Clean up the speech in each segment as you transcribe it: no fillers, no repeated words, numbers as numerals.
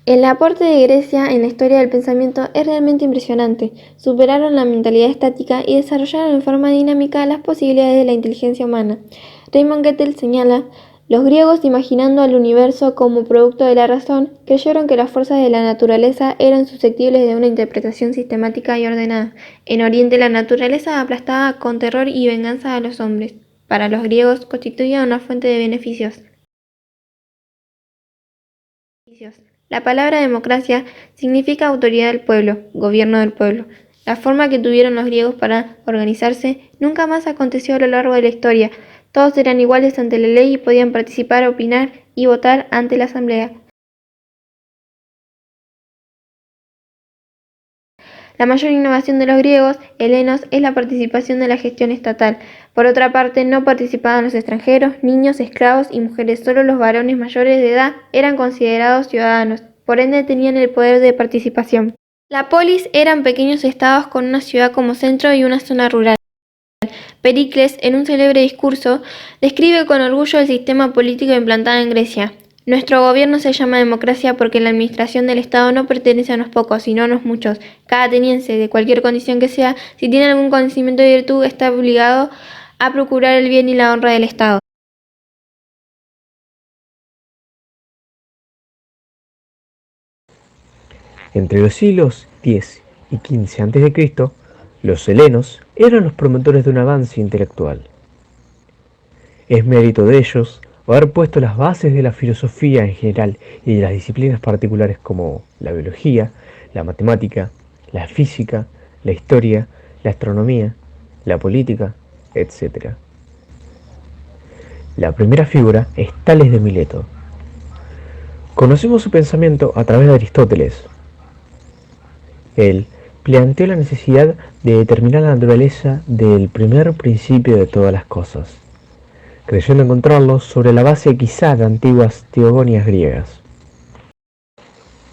El aporte de Grecia en la historia del pensamiento es realmente impresionante. Superaron la mentalidad estática y desarrollaron en forma dinámica las posibilidades de la inteligencia humana. Raymond Goethel señala, los griegos, imaginando al universo como producto de la razón, creyeron que las fuerzas de la naturaleza eran susceptibles de una interpretación sistemática y ordenada. En Oriente la naturaleza aplastaba con terror y venganza a los hombres. Para los griegos constituía una fuente de beneficios. La palabra democracia significa autoridad del pueblo, gobierno del pueblo. La forma que tuvieron los griegos para organizarse nunca más aconteció a lo largo de la historia. Todos eran iguales ante la ley y podían participar, opinar y votar ante la asamblea. La mayor innovación de los griegos helenos es la participación de la gestión estatal. Por otra parte, no participaban los extranjeros, niños, esclavos y mujeres. Solo los varones mayores de edad eran considerados ciudadanos, por ende tenían el poder de participación. La polis eran pequeños estados con una ciudad como centro y una zona rural. Pericles, en un célebre discurso, describe con orgullo el sistema político implantado en Grecia. Nuestro gobierno se llama democracia porque la administración del Estado no pertenece a unos pocos, sino a unos muchos. Cada ateniense, de cualquier condición que sea, si tiene algún conocimiento y virtud, está obligado a procurar el bien y la honra del Estado. Entre los siglos X y XV a.C., los helenos eran los promotores de un avance intelectual. Es mérito de ellos haber puesto las bases de la filosofía en general y de las disciplinas particulares como la biología, la matemática, la física, la historia, la astronomía, la política, etc. La primera figura es Tales de Mileto. Conocemos su pensamiento a través de Aristóteles. Él planteó la necesidad de determinar la naturaleza del primer principio de todas las cosas, creyendo encontrarlo sobre la base quizá de antiguas teogonias griegas.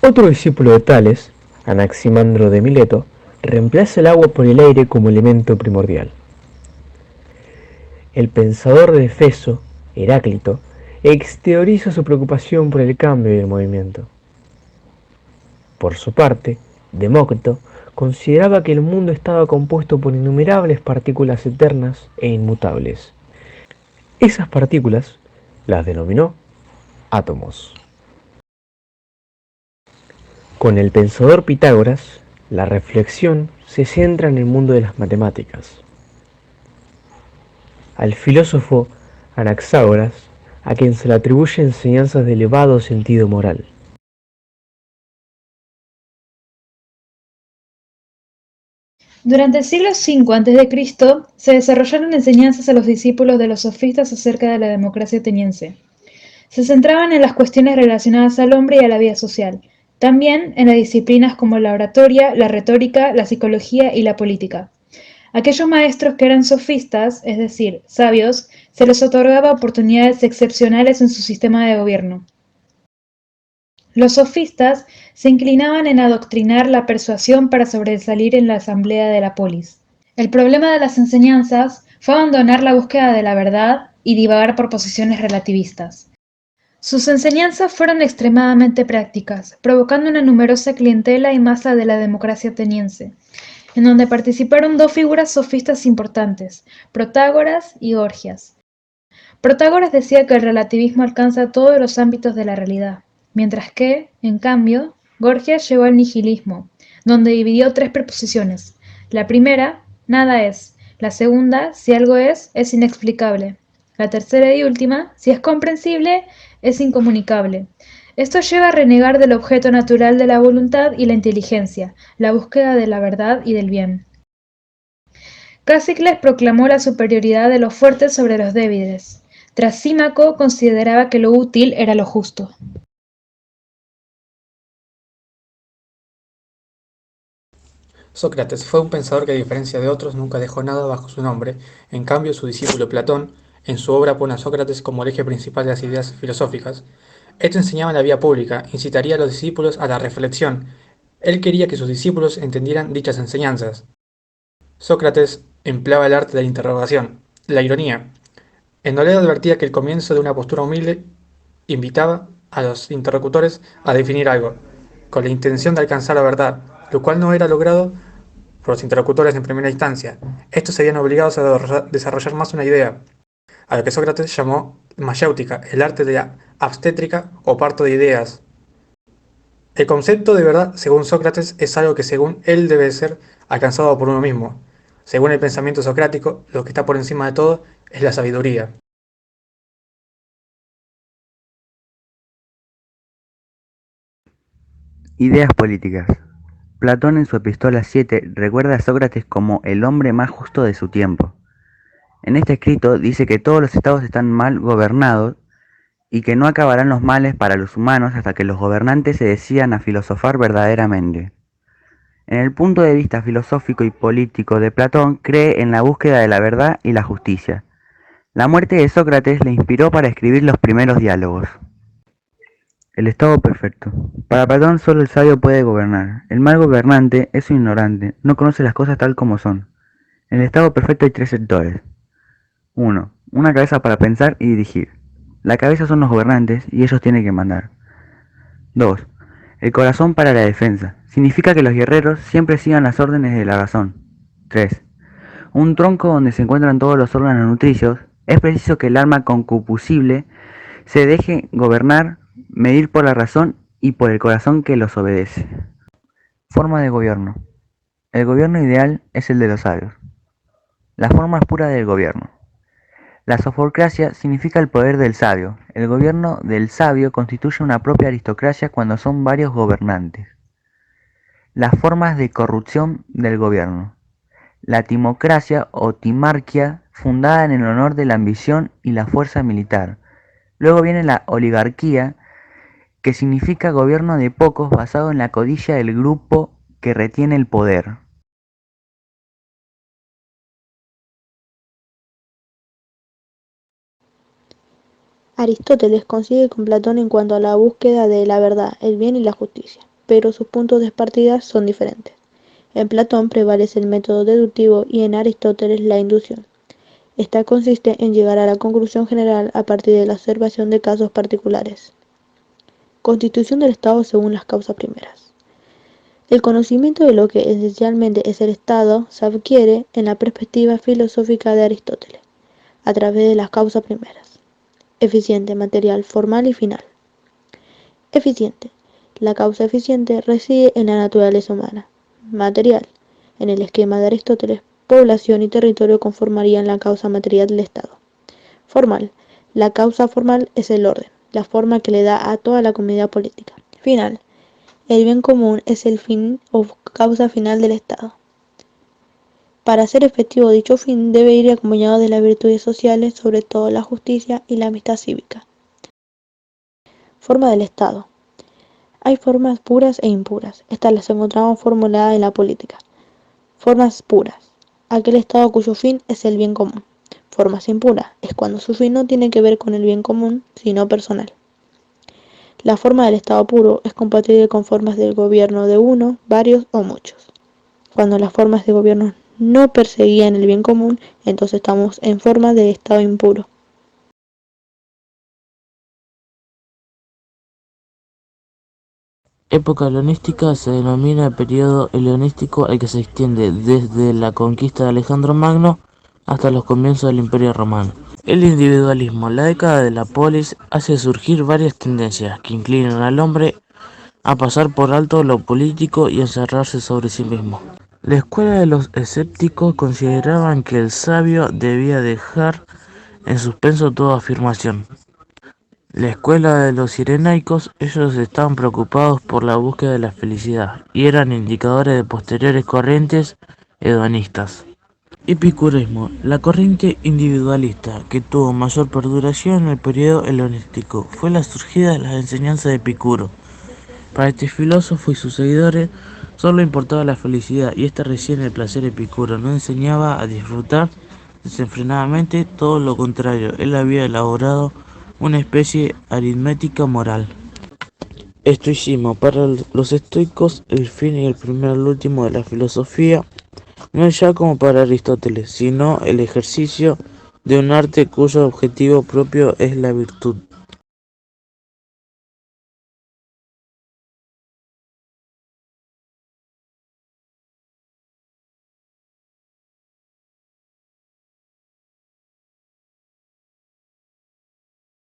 Otro discípulo de Tales, Anaximandro de Mileto, reemplaza el agua por el aire como elemento primordial. El pensador de Efeso, Heráclito, exterioriza su preocupación por el cambio y el movimiento. Por su parte, Demócrito consideraba que el mundo estaba compuesto por innumerables partículas eternas e inmutables. Esas partículas las denominó átomos. Con el pensador Pitágoras, la reflexión se centra en el mundo de las matemáticas. Al filósofo Anaxágoras, a quien se le atribuye enseñanzas de elevado sentido moral. Durante el siglo V a.C. se desarrollaron enseñanzas a los discípulos de los sofistas acerca de la democracia ateniense. Se centraban en las cuestiones relacionadas al hombre y a la vida social, también en las disciplinas como la oratoria, la retórica, la psicología y la política. Aquellos maestros que eran sofistas, es decir, sabios, se les otorgaba oportunidades excepcionales en su sistema de gobierno. Los sofistas se inclinaban en adoctrinar la persuasión para sobresalir en la asamblea de la polis. El problema de las enseñanzas fue abandonar la búsqueda de la verdad y divagar por posiciones relativistas. Sus enseñanzas fueron extremadamente prácticas, provocando una numerosa clientela y masa de la democracia ateniense, en donde participaron dos figuras sofistas importantes, Protágoras y Gorgias. Protágoras decía que el relativismo alcanza todos los ámbitos de la realidad, mientras que, en cambio, Gorgias llegó al nihilismo, donde dividió tres preposiciones. La primera, nada es; la segunda, si algo es inexplicable; la tercera y última, si es comprensible, es incomunicable. Esto lleva a renegar del objeto natural de la voluntad y la inteligencia, la búsqueda de la verdad y del bien. Cásicles proclamó la superioridad de los fuertes sobre los débiles. Trasímaco consideraba que lo útil era lo justo. Sócrates fue un pensador que, a diferencia de otros, nunca dejó nada bajo su nombre. En cambio, su discípulo Platón, en su obra, pone a Sócrates como el eje principal de las ideas filosóficas. Esto enseñaba en la vía pública, incitaría a los discípulos a la reflexión. Él quería que sus discípulos entendieran dichas enseñanzas. Sócrates empleaba el arte de la interrogación, la ironía. En Toledo advertía que el comienzo de una postura humilde invitaba a los interlocutores a definir algo. con la intención de alcanzar la verdad, lo cual no era logrado por los interlocutores en primera instancia. Estos se habían obligados a desarrollar más una idea, a lo que Sócrates llamó mayéutica, el arte de la obstétrica o parto de ideas. El concepto de verdad, según Sócrates, es algo que según él debe ser alcanzado por uno mismo. Según el pensamiento socrático, lo que está por encima de todo es la sabiduría. Ideas políticas. Platón en su Epístola 7 recuerda a Sócrates como el hombre más justo de su tiempo. En este escrito dice que todos los estados están mal gobernados y que no acabarán los males para los humanos hasta que los gobernantes se decidan a filosofar verdaderamente. En el punto de vista filosófico y político de Platón, cree en la búsqueda de la verdad y la justicia. La muerte de Sócrates le inspiró para escribir los primeros diálogos. El estado perfecto. Para Platón solo el sabio puede gobernar. El mal gobernante es un ignorante, no conoce las cosas tal como son. En el estado perfecto hay tres sectores. 1. Una cabeza para pensar y dirigir. La cabeza son los gobernantes y ellos tienen que mandar. 2. El corazón para la defensa. Significa que los guerreros siempre sigan las órdenes de la razón. 3. Un tronco donde se encuentran todos los órganos nutricios. Es preciso que el alma concupiscible se deje gobernar, medir por la razón y por el corazón que los obedece. Forma de gobierno. El gobierno ideal es el de los sabios. La forma pura del gobierno. La sofocracia significa el poder del sabio. El gobierno del sabio constituye una propia aristocracia cuando son varios gobernantes. Las formas de corrupción del gobierno. La timocracia o timarquia, fundada en el honor de la ambición y la fuerza militar. Luego viene la oligarquía, que significa gobierno de pocos basado en la codicia del grupo que retiene el poder. Aristóteles coincide con Platón en cuanto a la búsqueda de la verdad, el bien y la justicia, pero sus puntos de partida son diferentes. En Platón prevalece el método deductivo y en Aristóteles la inducción. Esta consiste en llegar a la conclusión general a partir de la observación de casos particulares. Constitución del Estado según las causas primeras. El conocimiento de lo que esencialmente es el Estado se adquiere en la perspectiva filosófica de Aristóteles, a través de las causas primeras. Eficiente, material, formal y final. Eficiente. La causa eficiente reside en la naturaleza humana. Material. En el esquema de Aristóteles, población y territorio conformarían la causa material del Estado. Formal. La causa formal es el orden, la forma que le da a toda la comunidad política. Final. El bien común es el fin o causa final del Estado. Para ser efectivo dicho fin debe ir acompañado de las virtudes sociales, sobre todo la justicia y la amistad cívica. Forma del Estado. Hay formas puras e impuras. Estas las encontramos formuladas en la política. Formas puras. Aquel Estado cuyo fin es el bien común. Formas impuras. Es cuando su fin no tiene que ver con el bien común, sino personal. La forma del Estado puro es compatible con formas del gobierno de uno, varios o muchos. Cuando las formas de gobierno no perseguían el bien común, entonces estamos en forma de estado impuro. Época helenística se denomina el periodo helenístico al que se extiende desde la conquista de Alejandro Magno hasta los comienzos del Imperio Romano. El individualismo, la década de la polis, hace surgir varias tendencias que inclinan al hombre a pasar por alto lo político y encerrarse sobre sí mismo. La escuela de los escépticos consideraban que el sabio debía dejar en suspenso toda afirmación. La escuela de los cirenaicos, ellos estaban preocupados por la búsqueda de la felicidad y eran indicadores de posteriores corrientes hedonistas. Epicurismo, la corriente individualista que tuvo mayor perduración en el periodo helenístico, fue la surgida de las enseñanzas de Epicuro. Para este filósofo y sus seguidores solo importaba la felicidad y esta reside en el placer. Epicuro no enseñaba a disfrutar desenfrenadamente, todo lo contrario, él había elaborado una especie aritmética moral. Estoicismo, para los estoicos el fin y el primero y el último de la filosofía no es ya como para Aristóteles, sino el ejercicio de un arte cuyo objetivo propio es la virtud.